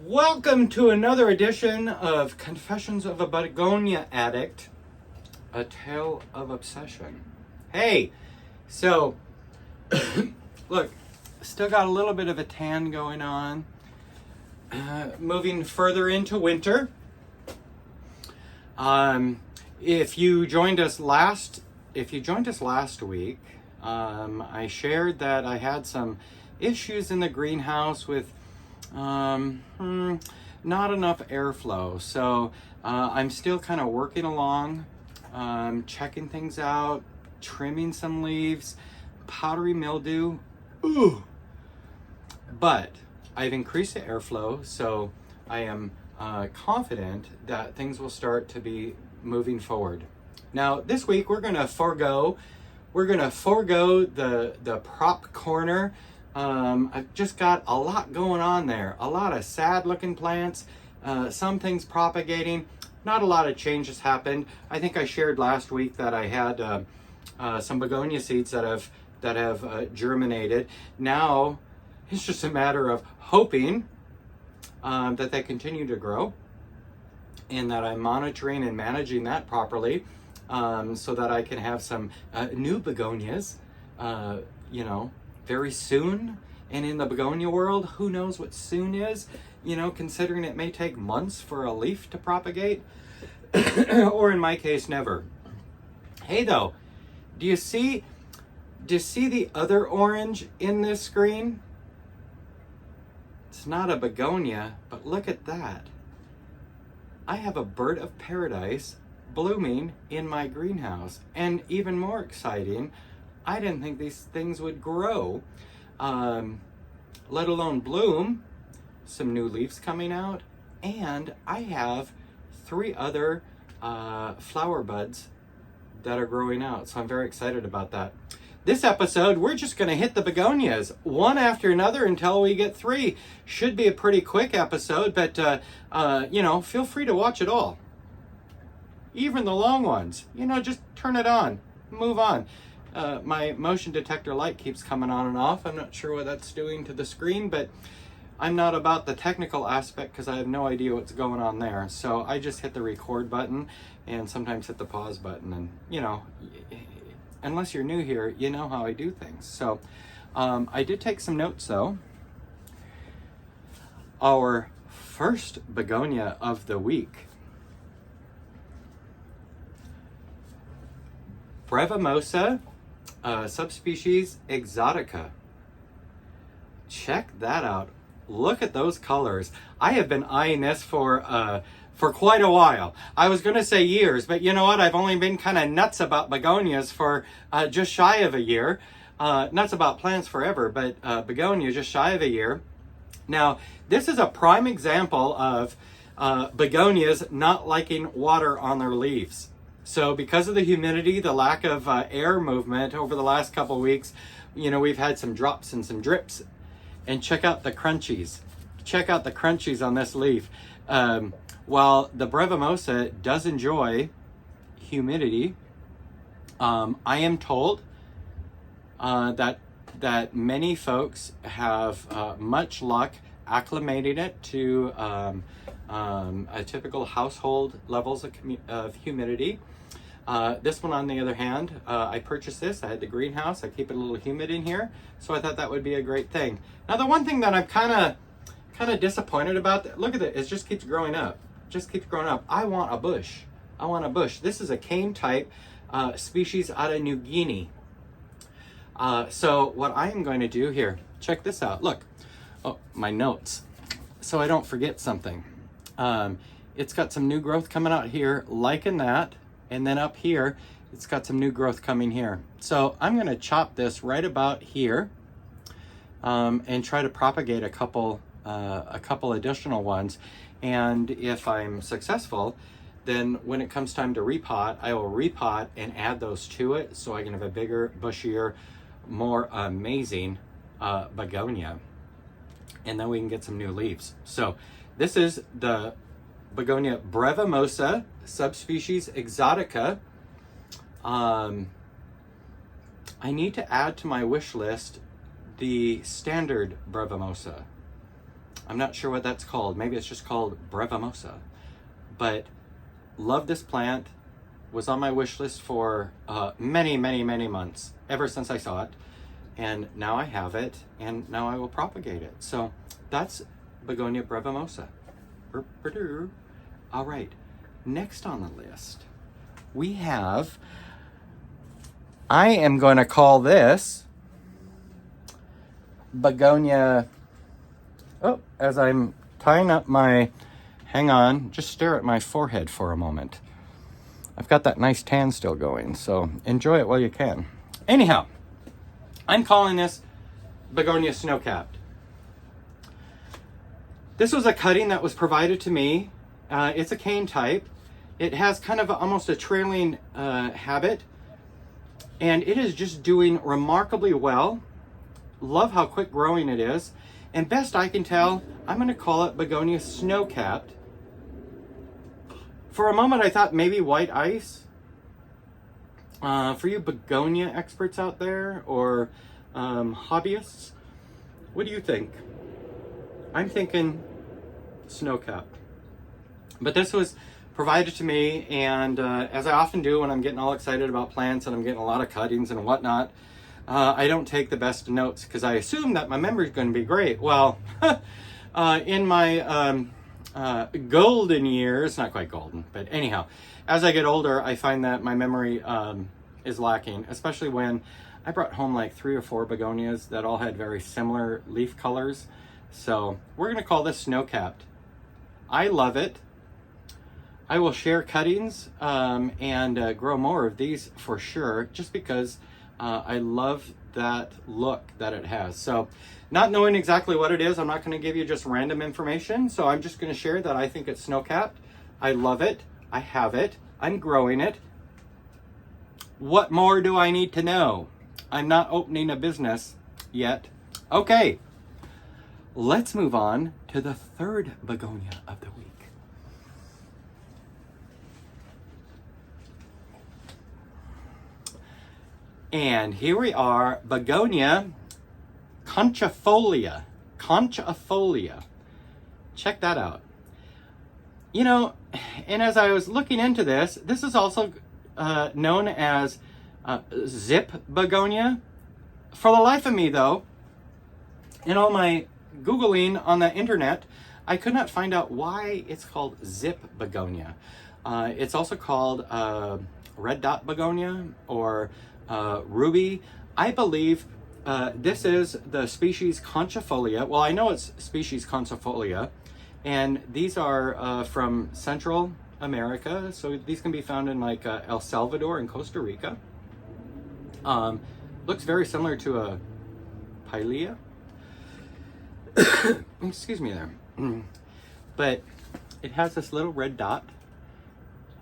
Welcome to another edition of Confessions of a Begonia Addict, a tale of obsession. Hey, so, look, still got a little bit of a tan going on. Moving further into winter. If you joined us last week, I shared that I had some issues in the greenhouse with not enough airflow. So I'm still kind of working along, checking things out, trimming some leaves, powdery mildew. Ooh. But I've increased the airflow, so I am confident that things will start to be moving forward. Now this week we're gonna forego the prop corner. I've just got a lot going on there. A lot of sad looking plants, some things propagating. Not a lot of changes happened. I think I shared last week that I had some begonia seeds that have germinated. Now it's just a matter of hoping that they continue to grow and that I'm monitoring and managing that properly, so that I can have some new begonias, very soon. And in the begonia world, who knows what soon is, considering it may take months for a leaf to propagate, or in my case, never. Hey though, do you see the other orange in this screen? It's not a begonia, but look at that. I have a bird of paradise blooming in my greenhouse. And even more exciting, I didn't think these things would grow, let alone bloom. Some new leaves coming out, and I have 3 other flower buds that are growing out. So I'm very excited about that. This episode, we're just going to hit the begonias one after another until we get 3. Should be a pretty quick episode, but feel free to watch it all. Even the long ones, just turn it on, move on. My motion detector light keeps coming on and off. I'm not sure what that's doing to the screen, but I'm not about the technical aspect because I have no idea what's going on there. So I just hit the record button and sometimes hit the pause button. And, unless you're new here, you know how I do things. So I did take some notes, though. Our first begonia of the week, Brevimosa, subspecies exotica. Check that out. Look at those colors. I have been eyeing this for quite a while. I was going to say years, but you know what? I've only been kind of nuts about begonias for just shy of a year. Nuts about plants forever, but begonia just shy of a year. Now, this is a prime example of begonias not liking water on their leaves. So because of the humidity, the lack of air movement over the last couple of weeks, we've had some drops and some drips. And check out the crunchies. Check out the crunchies on this leaf. While the Brevimosa does enjoy humidity, I am told that many folks have much luck acclimating it to a typical household levels of humidity. This one, on the other hand, I purchased this. I had the greenhouse. I keep it a little humid in here, so I thought that would be a great thing. Now, the one thing that I'm kind of disappointed about, look at it, it just keeps growing up. Just keeps growing up. I want a bush. I want a bush. This is a cane type species out of New Guinea. So what I am going to do here, check this out. Look, my notes, so I don't forget something. It's got some new growth coming out here, liking that. And then up here, it's got some new growth coming here. So I'm going to chop this right about here, and try to propagate a couple additional ones. And if I'm successful, then when it comes time to repot, I will repot and add those to it so I can have a bigger, bushier, more amazing begonia. And then we can get some new leaves. So this is the Begonia Brevimosa, subspecies exotica. I need to add to my wish list the standard Brevimosa. I'm not sure what that's called. Maybe it's just called Brevimosa. But love this plant. Was on my wish list for many, many, many months, ever since I saw it. And now I have it, and now I will propagate it. So that's Begonia Brevimosa. All right, next on the list, we have, I am going to call this Begonia, oh, as I'm tying up my, hang on, just stare at my forehead for a moment. I've got that nice tan still going, so enjoy it while you can. Anyhow, I'm calling this Begonia Snowcapped. This was a cutting that was provided to me. It's a cane type. It has kind of almost a trailing habit, and it is just doing remarkably well. Love how quick growing it is. And best I can tell, I'm going to call it Begonia Snowcapped. For a moment, I thought maybe white ice. For you begonia experts out there, or hobbyists, what do you think? I'm thinking snow-capped. But this was provided to me, and as I often do when I'm getting all excited about plants and I'm getting a lot of cuttings and whatnot, I don't take the best notes because I assume that my memory is going to be great. Well, in my golden years, not quite golden, but anyhow, as I get older, I find that my memory is lacking, especially when I brought home like 3 or 4 begonias that all had very similar leaf colors. So we're going to call this Snowcapped. I love it. I will share cuttings and grow more of these for sure, just because I love that look that it has. So not knowing exactly what it is, I'm not going to give you just random information. So I'm just going to share that I think it's Snowcapped. I love it. I have it. I'm growing it. What more do I need to know? I'm not opening a business yet. Okay, let's move on to the third begonia of the week. And here we are, Begonia Conchifolia. Conchifolia. Check that out. You know, and as I was looking into this, this is also known as zip begonia. For the life of me, though, in all my Googling on the internet, I could not find out why it's called zip begonia. It's also called red dot begonia or ruby. I believe this is the species Conchifolia. Well, I know it's species Conchifolia, and these are from Central America. So these can be found in like El Salvador and Costa Rica. Looks very similar to a pilea. Excuse me there. But it has this little red dot.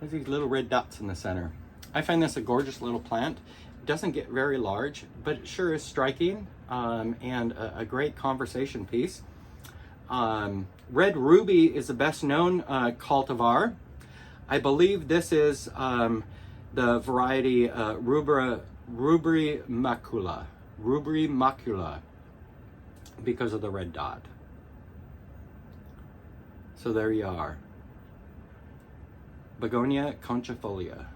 It has these little red dots in the center. I find this a gorgeous little plant. It doesn't get very large, but it sure is striking and a great conversation piece. Red ruby is the best known cultivar. I believe this is the variety Rubrimacula. Rubrimacula, because of the red dot. So there you are. Begonia Conchifolia.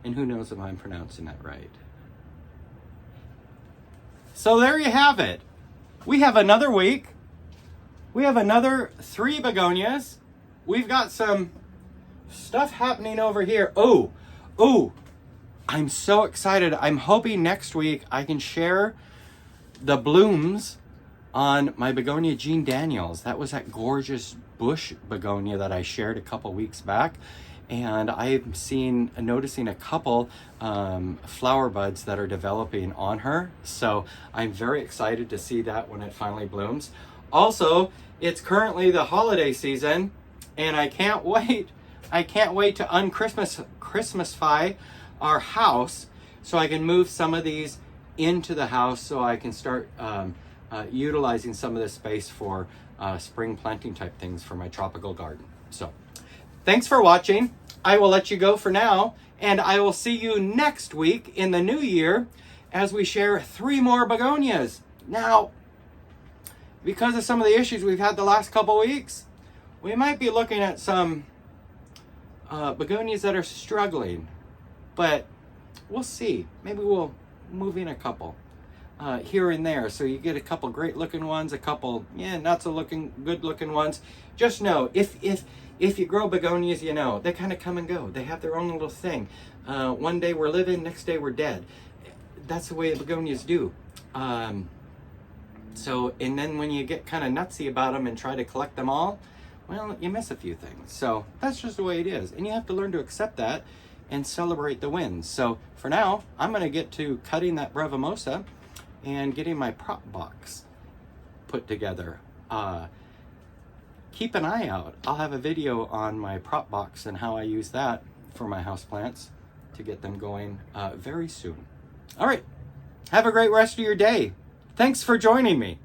And who knows if I'm pronouncing that right. So there you have it. We have another week. We have another 3 begonias. We've got some stuff happening over here. Oh, I'm so excited. I'm hoping next week I can share the blooms on my Begonia Jean Daniels. That was that gorgeous bush begonia that I shared a couple weeks back. And I'm noticing a couple flower buds that are developing on her. So I'm very excited to see that when it finally blooms. Also, it's currently the holiday season, and I can't wait. I can't wait to Christmasify our house so I can move some of these into the house so I can start utilizing some of this space for spring planting type things for my tropical garden. So thanks for watching. I will let you go for now, and I will see you next week in the new year as we share 3 more begonias. Now, because of some of the issues we've had the last couple weeks, we might be looking at some begonias that are struggling, but we'll see. Maybe we'll move in a couple here and there, so you get a couple great looking ones, a couple not so good looking ones. Just know, if you grow begonias, you know they kind of come and go. They have their own little thing. One day we're living, next day we're dead. That's the way begonias do. So, and then when you get kind of nutsy about them and try to collect them all, well, you miss a few things. So that's just the way it is. And you have to learn to accept that and celebrate the wins. So for now, I'm going to get to cutting that Brevimosa and getting my prop box put together. Keep an eye out. I'll have a video on my prop box and how I use that for my houseplants to get them going very soon. All right. Have a great rest of your day. Thanks for joining me.